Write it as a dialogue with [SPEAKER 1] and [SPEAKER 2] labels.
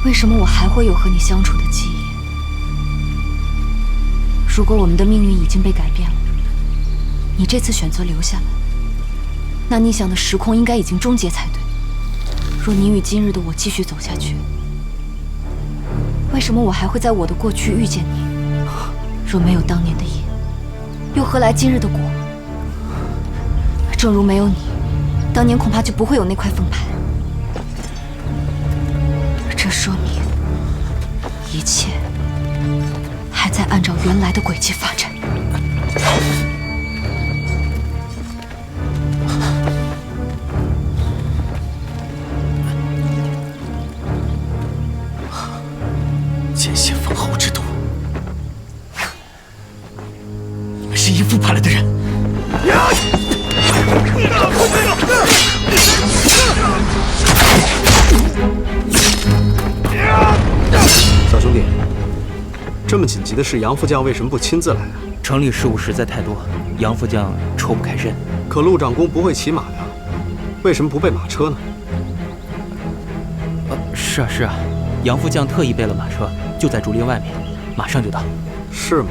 [SPEAKER 1] 为什么我还会有和你相处的记忆？如果我们的命运已经被改变了，你这次选择留下来，那你想的时空应该已经终结才对。若你与今日的我继续走下去，为什么我还会在我的过去遇见你？若没有当年的因，又何来今日的果？正如没有你，当年恐怕就不会有那块凤牌。这说明一切还在按照原来的轨迹发展。
[SPEAKER 2] 奸邪封侯之徒，你们是义父派来的人。
[SPEAKER 3] 小兄弟，这么紧急的事，杨副将为什么不亲自来啊？
[SPEAKER 4] 城里事务实在太多，杨副将抽不开身。
[SPEAKER 3] 可陆长公不会骑马呀，为什么不备马车呢？
[SPEAKER 4] 是啊是啊，杨副将特意备了马车，就在竹林外面，马上就到。
[SPEAKER 3] 是吗？